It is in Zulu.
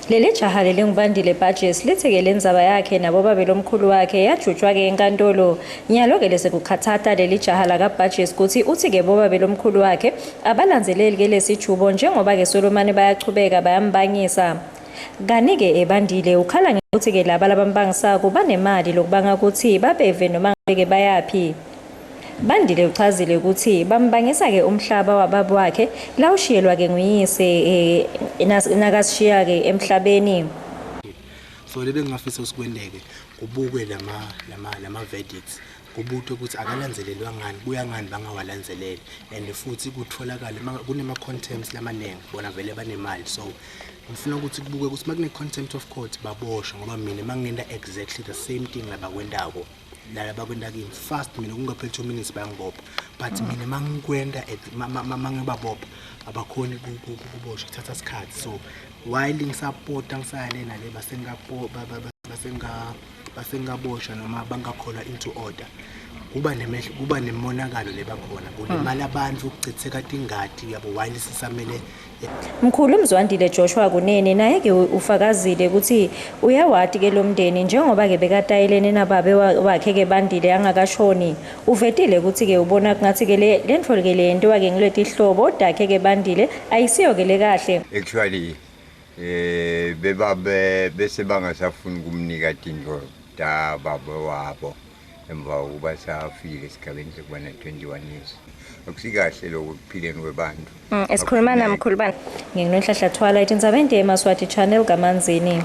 Leli jaha lelingubandile bartjies lithi-ke lenzaba yakhe nabo babelomkhulu wakhe yajutshwa-ke enkantolo. Nyalo-ke lesekukhathatha leli jaha laka-bartjies ukuthi uthi-ke bobabelomkhulu wakhe abalanzeleli-ke lesijubo njengoba-ke Solomane bayachubeka bayambangisa. Kani-ke ebandile ukhala ngokuthi-ke laba labambangisako banemali lokubanga ukuthi babeve noma ngabe-ke bayaphi. Bandile uchazile ukuthi bambangisa-ke umhlaba wababa wakhe la ushiyelwa-ke nguyise nakasishiya-ke emhlabeni. So lebe ngingafisa usikwendeke kubukwe lama verdicts kubutwe ukuthi akalanzelelwa ngani kuya ngani bangawalanzeleli and futhi kutholakala kunema contempts lamanengi bona vele banemali. So ngifuna ukuthi kubukwe ukuthi makune contempt of court baboshwe ngoba mina mangenda exactly the same thing labakwendako la bakwenda kimi fast mina kungapheli 2 minutes bayangibopha but mina mangikwenda mangibabopha abakhoni kuboshwa kuthatha isikhathi. So while ngisupporta ngisayalena le basengaboshwa noma bangakholwa into order kuba nemonakalo lebakhona kulimala abantu ukuchitheka ingadi yabo while sisamele. Mkhulu Mzwandile Joshua Kunene naye-ke ufakazile ukuthi uyawati-ke lo mndeni njengoba-ke bekatayelene nababe wakhe-ke bandile angakashoni. Uvetile ukuthi-ke ubona ngathi-ke le nto-ke le nto-ke ngileti hlobo odakhe-ke bandile ayisiyo-ke le kahle. Actually bebabe bese bangasafuni kumnika tindlo tababa wabo emva kokuba safile esigabeni sokuba na-21 years. Akusikahle lokho kuphileni kwebantu. Esikhuluma namkhulu bani ngingenhlanhla Twilight indzaba ende eMaswati channel kaManzini.